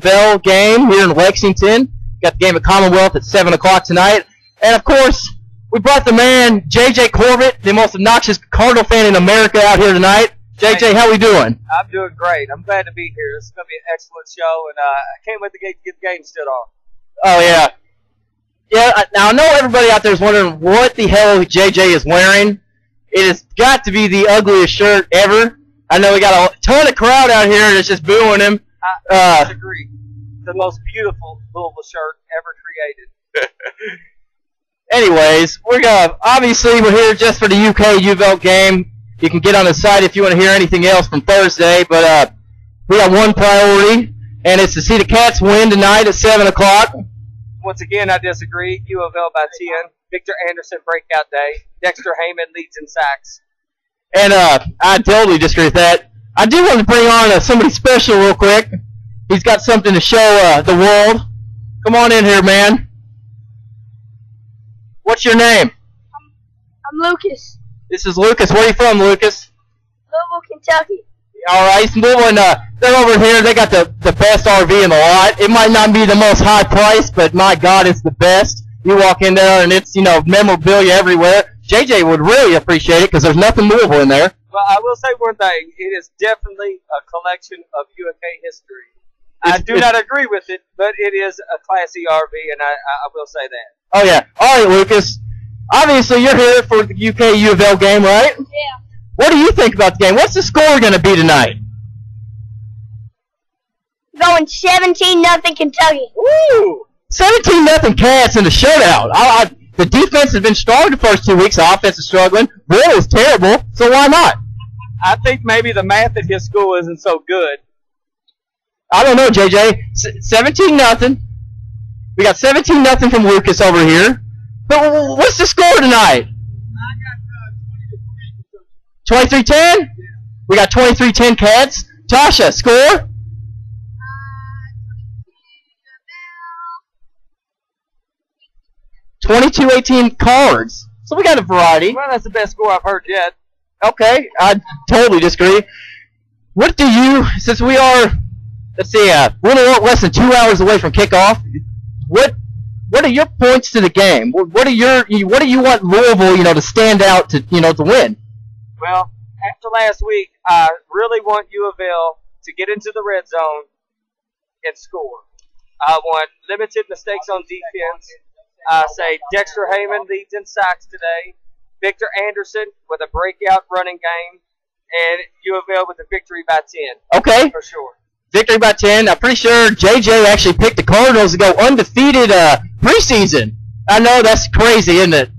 UofL game here in Lexington. Got the game at Commonwealth at 7 o'clock tonight. And, of course, we brought the man, J.J. Corbett, the most obnoxious Cardinal fan in America, out here tonight. J.J., how we doing? I'm doing great. I'm glad to be here. This is going to be an excellent show, and I can't wait to get the game stood off. Oh, yeah. Yeah, now I know everybody out there is wondering what the hell J.J. is wearing. It has got to be the ugliest shirt ever. I know we got a ton of crowd out here that's just booing him. I disagree. The most beautiful Louisville shirt ever created. Anyways, obviously we're here just for the UK UofL game. You can get on the site if you want to hear anything else from Thursday, but we got one priority, and it's to see the Cats win tonight at 7 o'clock. Once again, I disagree. UofL by 10. Victor Anderson breakout day. Dexter Heyman leads in sacks. And I totally disagree with that. I do want to bring on somebody special real quick. He's got something to show the world. Come on in here, man. What's your name? I'm Lucas. This is Lucas. Where are you from, Lucas? Louisville, Kentucky. All right, it's Louisville, and they're over here. They got the best RV in the lot. It might not be the most high price, but my God, it's the best. You walk in there, and it's, memorabilia everywhere. JJ would really appreciate it because there's nothing Louisville in there. Well, I will say one thing. It is definitely a collection of UK history. I do not agree with it, but it is a classy RV, and I will say that. Oh, yeah. All right, Lucas. Obviously, you're here for the UK UofL game, right? Yeah. What do you think about the game? What's the score going to be tonight? Going 17-0 Kentucky. Woo! 17-0 Cats in the shootout. The defense has been strong the first 2 weeks. The offense is struggling. Will is terrible, so why not? I think maybe the math at his school isn't so good. I don't know, JJ. 17-0. We got 17-0 from Lucas over here. But what's the score tonight? I got 23-10. 23-10? We got 23-10 Cats. Tasha, score? 22-18 Cards. So we got a variety. Well, that's the best score I've heard yet. Okay, I totally disagree. What do you, since we are, let's see, we're a little less than 2 hours away from kickoff, what are your points to the game? What do you want Louisville, to stand out to win? Well, after last week, I really want UofL to get into the red zone and score. I want limited mistakes on defense. I say Dexter Heyman leads in sacks today. Victor Anderson with a breakout running game. And UofL with a victory by 10. Okay. For sure. Victory by 10. I'm pretty sure JJ actually picked the Cardinals to go undefeated preseason. I know, that's crazy, isn't it?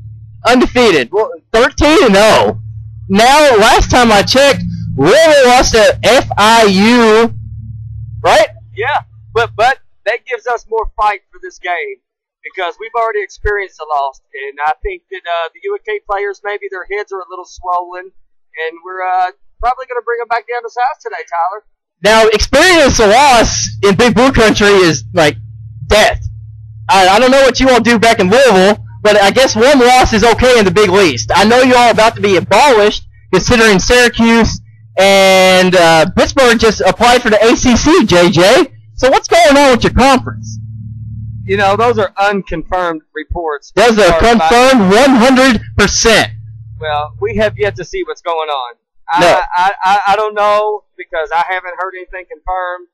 Undefeated. Well, 13-0. Now, last time I checked, Louisville lost to FIU, right? Yeah, but that gives us more fight for this game because we've already experienced a loss, and I think that the UK players, maybe their heads are a little swollen, and we're probably going to bring them back down to size today, Tyler. Now, experience a loss in Big Blue Country is like death. I don't know what you all do back in Louisville, but I guess one loss is okay in the Big East. I know you're all about to be abolished, considering Syracuse and Pittsburgh just applied for the ACC, JJ. So what's going on with your conference? Those are unconfirmed reports. Those are confirmed 100%. Well, we have yet to see what's going on. No. I don't know because I haven't heard anything confirmed,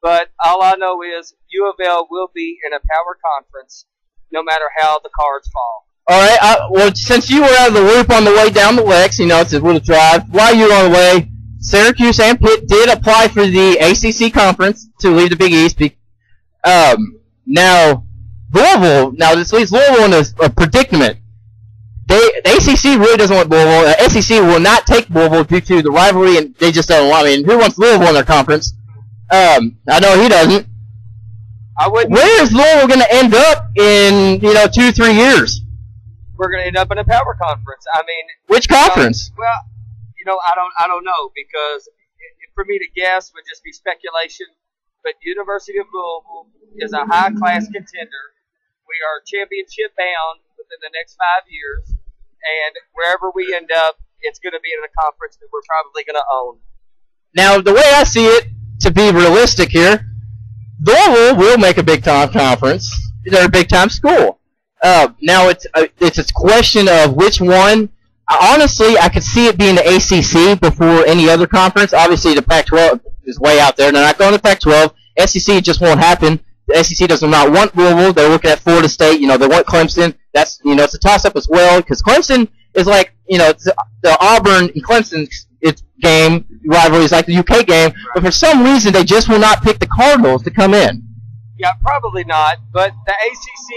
but all I know is UofL will be in a power conference no matter how the cards fall. All right. Well, since you were out of the loop on the way down the Lex, it's a little drive. While you were on the way, Syracuse and Pitt did apply for the ACC conference to leave the Big East. Now, Louisville, this leaves Louisville in a predicament. The ACC really doesn't want Louisville. The SEC will not take Louisville due to the rivalry, and they just don't want. Who wants Louisville in their conference? I know he doesn't. Where is Louisville going to end up in 2-3 years? We're going to end up in a power conference. Which conference? I don't know because for me to guess would just be speculation. But University of Louisville is a high-class contender. We are championship bound within the next 5 years, and wherever we end up, it's going to be in a conference that we're probably going to own. Now, the way I see it, to be realistic here, Louisville Louisville will make a big-time conference. They're a big-time school. Now it's a question of which one. Honestly, I could see it being the ACC before any other conference. Obviously, the Pac-12 is way out there. They're not going to the Pac-12. SEC just won't happen. The SEC does not want Louisville. They're looking at Florida State. They want Clemson. That's it's a toss-up as well because Clemson is like it's the Auburn and Clemson game rivalry is like the UK game. But for some reason, they just will not pick the Cardinals to come in. Yeah, probably not. But the ACC,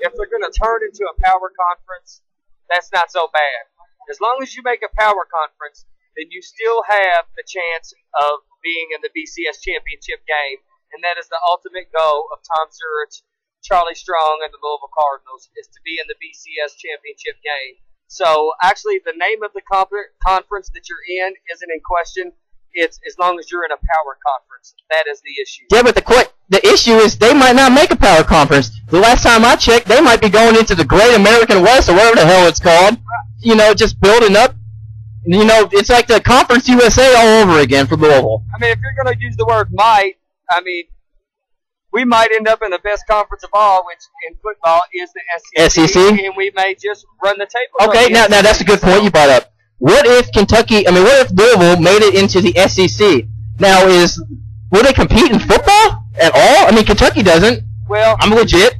if they're going to turn into a power conference, that's not so bad. As long as you make a power conference, then you still have the chance of being in the BCS championship game, and that is the ultimate goal of Tom Zurich, Charlie Strong, and the Louisville Cardinals, is to be in the BCS championship game. So, actually, the name of the conference that you're in isn't in question. It's as long as you're in a power conference. That is the issue. Yeah, but the issue is they might not make a power conference. The last time I checked, they might be going into the Great American West or whatever the hell it's called. Just building up. It's like the Conference USA all over again for Louisville. I mean, if you're going to use the word might, we might end up in the best conference of all, which in football is the SEC. And we may just run the table. Okay, now that's a good point you brought up. What if what if Louisville made it into the SEC? Now, will they compete in football at all? I mean, Kentucky doesn't. Well, I'm legit.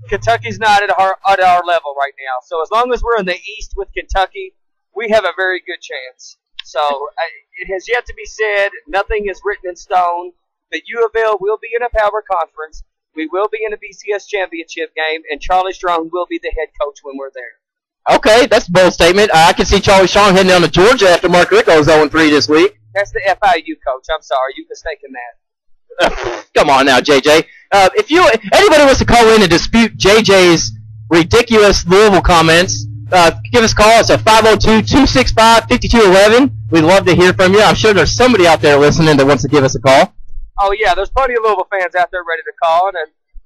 Kentucky's not at our level right now. So as long as we're in the East with Kentucky, we have a very good chance. So it has yet to be said. Nothing is written in stone. But UofL will be in a power conference. We will be in a BCS championship game, and Charlie Strong will be the head coach when we're there. Okay, that's a bold statement. I can see Charlie Strong heading down to Georgia after Mark Rico's 0-3 this week. That's the FIU coach. I'm sorry, you mistaken that. Come on now, JJ. If anybody wants to call in and dispute JJ's ridiculous Louisville comments, give us a call. It's at 502-265-5211. We'd love to hear from you. I'm sure there's somebody out there listening that wants to give us a call. Oh, yeah, there's plenty of Louisville fans out there ready to call. And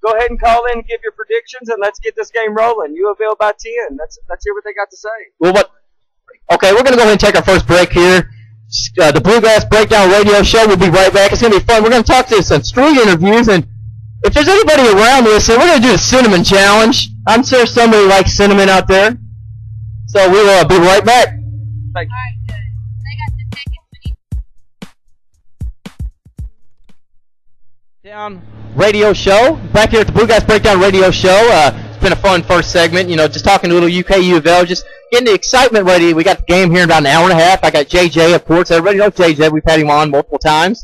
go ahead and call in and give your predictions, and let's get this game rolling. UofL by 10. Let's hear what they got to say. Well, okay, we're going to go ahead and take our first break here. The Bluegrass Breakdown Radio Show will be right back. It's going to be fun. We're going to talk to some street interviews, and if there's anybody around listening, we're going to do the Cinnamon Challenge. I'm sure somebody likes cinnamon out there. So we will be right back. Thank you. Down Radio Show. Back here at the Bluegrass Breakdown Radio Show. It's been a fun first segment. Just talking to a little UK UofL, just getting the excitement ready. We got the game here in about an hour and a half. I got JJ, of course. Everybody knows JJ. We've had him on multiple times.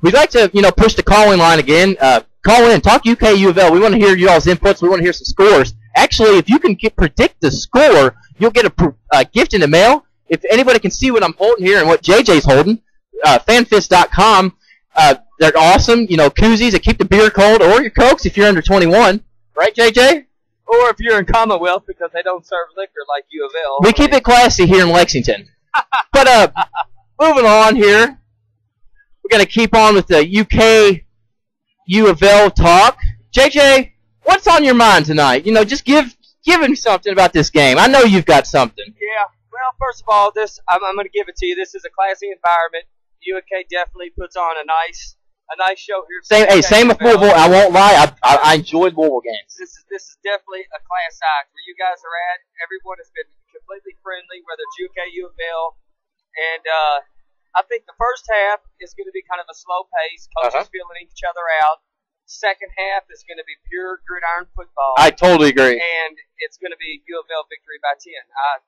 We'd like to, push the calling line again. Call in, talk UK UofL. We want to hear y'all's inputs. We want to hear some scores. Actually, if you can predict the score, you'll get a gift in the mail. If anybody can see what I'm holding here and what JJ's holding, fanfist.com. They're awesome, koozies that keep the beer cold, or your Cokes if you're under 21. Right, JJ? Or if you're in Commonwealth because they don't serve liquor like UofL. We keep it classy here in Lexington. But moving on here, we're going to keep on with the UK UofL talk. JJ, what's on your mind tonight? Just give him something about this game. I know you've got something. Yeah, well, first of all, I'm going to give it to you. This is a classy environment. UK definitely puts on a nice show here. Same with Louisville. I won't lie. I enjoyed Louisville games. This is definitely a class act. Where you guys are at, everyone has been completely friendly, whether it's UK, UofL, and I think the first half is going to be kind of a slow pace. Coaches feeling each other out. Second half is going to be pure gridiron football. I totally agree. And it's going to be UofL victory by 10.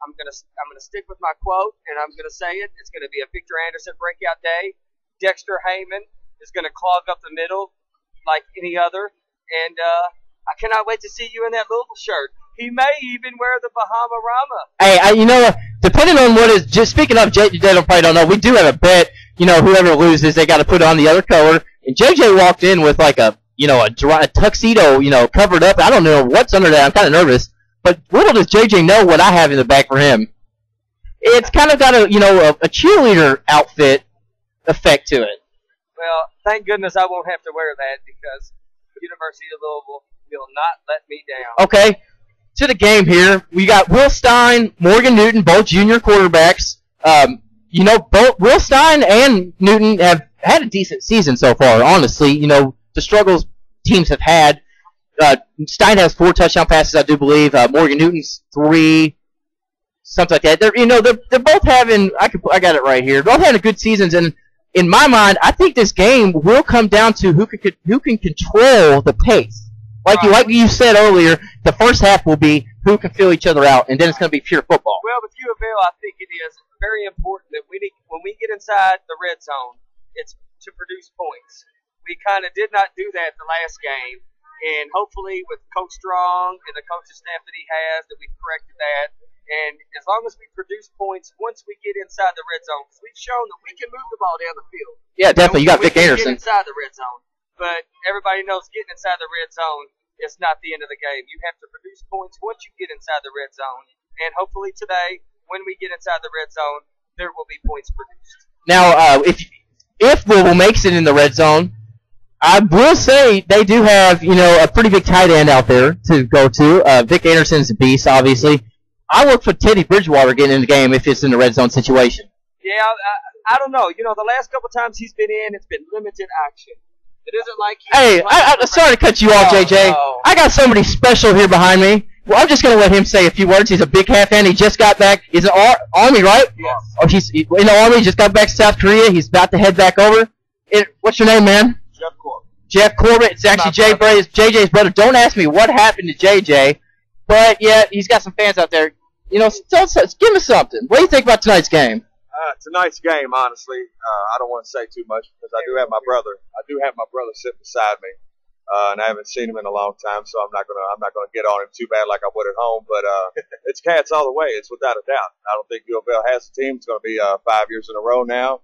I'm going to stick with my quote, and I'm going to say it. It's going to be a Victor Anderson breakout day. Dexter Heyman is going to clog up the middle like any other. And I cannot wait to see you in that Louisville shirt. He may even wear the Bahama Rama. Hey, depending on what is, just speaking of, they probably don't know, we do have a bet, whoever loses, they got to put on the other color. And JJ walked in with like a tuxedo, covered up. I don't know what's under that. I'm kind of nervous. But little does JJ know what I have in the bag for him. It's kind of got a cheerleader outfit effect to it. Well, thank goodness I won't have to wear that because University of Louisville will not let me down. Okay, to the game here. We got Will Stein, Morgan Newton, both junior quarterbacks. Both Will Stein and Newton have had a decent season so far, honestly. The struggles teams have had. Stein has 4 touchdown passes, I do believe. Morgan Newton's 3, something like that. They're both having. I got it right here. Both having good seasons, and in my mind, I think this game will come down to who can control the pace. Like you said earlier, the first half will be who can fill each other out, and then it's going to be pure football. Well, with UofL, I think it is very important that when we get inside the red zone, it's to produce points. We kind of did not do that the last game, and hopefully with Coach Strong and the coaching staff that he has, that we've corrected that. And as long as we produce points once we get inside the red zone, because we've shown that we can move the ball down the field. Yeah, definitely. You got Vic Anderson. Get inside the red zone. But everybody knows getting inside the red zone is not the end of the game. You have to produce points once you get inside the red zone. And hopefully today, when we get inside the red zone, there will be points produced. Now, if Louisville makes it in the red zone, I will say they do have, a pretty big tight end out there to go to. Vic Anderson's a beast, obviously. I look for Teddy Bridgewater getting in the game if it's in the red zone situation. Yeah, I don't know. The last couple times he's been in, it's been limited action. It isn't like I'm sorry to cut you off, JJ. No. I got somebody special here behind me. Well, I'm just going to let him say a few words. He's a big half end. He just got back. He's an Army, right? Yes. Oh, he's in the Army. Just got back to South Korea. He's about to head back over. What's your name, man? Jeff Corbett. Jeff Corbett. It's actually JJ's brother. Don't ask me what happened to JJ, but yeah, he's got some fans out there. Give me something. What do you think about tonight's game? Tonight's game, honestly, I don't want to say too much because I do have my brother. Sitting beside me, and I haven't seen him in a long time, so I'm not gonna get on him too bad like I would at home. But it's Cats all the way. It's without a doubt. I don't think UofL has a team. It's going to be 5 years in a row now.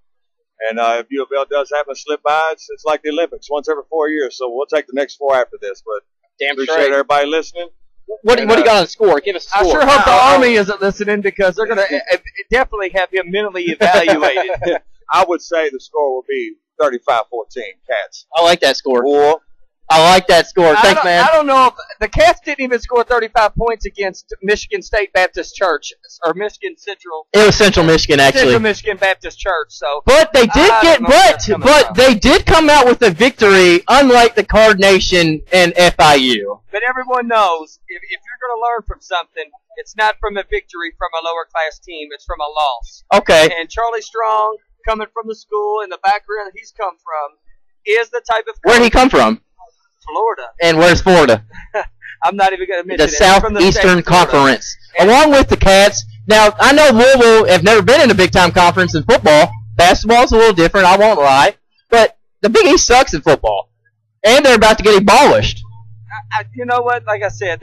And if UofL does happen to slip by, it's like the Olympics, once every 4 years. So we'll take the next 4 after this. But appreciate everybody listening. What do you got on the score? Give us a score. I sure hope the Army isn't listening because they're going to definitely have him mentally evaluated. I would say the score will be 35-14, Cats. I like that score. Or I like that score. Thanks, man. I don't know if the Cats didn't even score 35 points against Michigan State Baptist Church or Michigan Central. It was Central Michigan, actually. Central Michigan Baptist Church. So, but they did they did come out with a victory, unlike the Card Nation and FIU. But everyone knows if you're going to learn from something, it's not from a victory from a lower class team. It's from a loss. Okay. And Charlie Strong, coming from the school and the background he's come from, is the type of coach. Where'd he come from? Florida. And where's Florida? I'm not even going to mention the Southeastern Conference, along with the Cats. Now, I know Louisville have never been in a big-time conference in football. Basketball's a little different, I won't lie. But the Big East sucks in football. And they're about to get abolished. You know what? Like I said,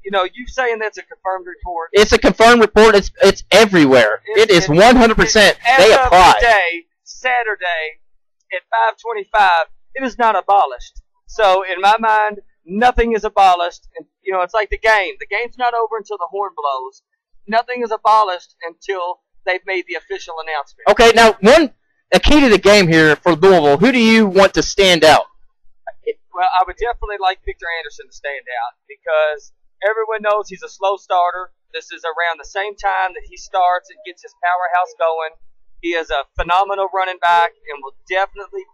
you saying that's a confirmed report. It's a confirmed report. It's everywhere. It is 100%. They apply. Today, Saturday, at 5:25, it is not abolished. So, in my mind, nothing is abolished. And, it's like the game. The game's not over until the horn blows. Nothing is abolished until they've made the official announcement. Okay, now, a key to the game here for Louisville, who do you want to stand out? Well, I would definitely like Victor Anderson to stand out because everyone knows he's a slow starter. This is around the same time that he starts and gets his powerhouse going. He is a phenomenal running back and will definitely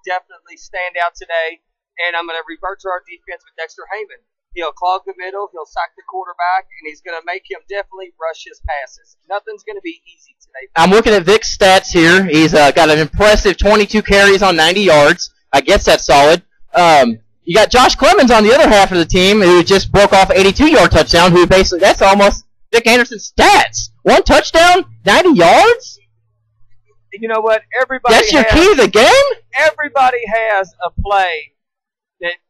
stand out today. And I'm going to revert to our defense with Dexter Heyman. He'll clog the middle, he'll sack the quarterback, and he's going to make him definitely rush his passes. Nothing's going to be easy today. I'm looking at Vic's stats here. He's got an impressive 22 carries on 90 yards. I guess that's solid. You got Josh Clemens on the other half of the team who just broke off an 82-yard touchdown, who basically, that's almost Vic Anderson's stats. 1 touchdown, 90 yards? You know what? That's your key to the game? Everybody has a play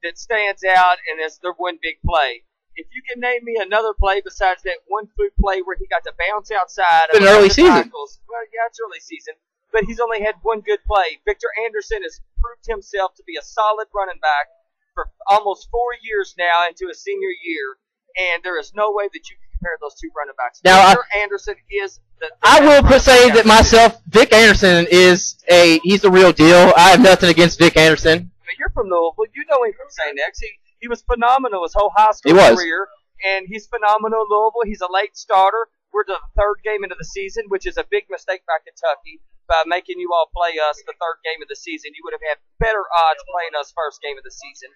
that stands out, and it's their one big play. If you can name me another play besides that one foot play where he got to bounce outside of early season. Tackles, well, yeah, it's early season, but he's only had one good play. Victor Anderson has proved himself to be a solid running back for almost 4 years now into his senior year, and there is no way that you can compare those two running backs. Now, Victor Anderson is I will say that myself, Vic Anderson he's the real deal. I have nothing against Vic Anderson. You're from Louisville. You know him from St. X. He was phenomenal his whole high school career, and he's phenomenal in Louisville. He's a late starter. We're the 3rd game into the season, which is a big mistake by Kentucky by making you all play us the 3rd game of the season. You would have had better odds playing us first game of the season.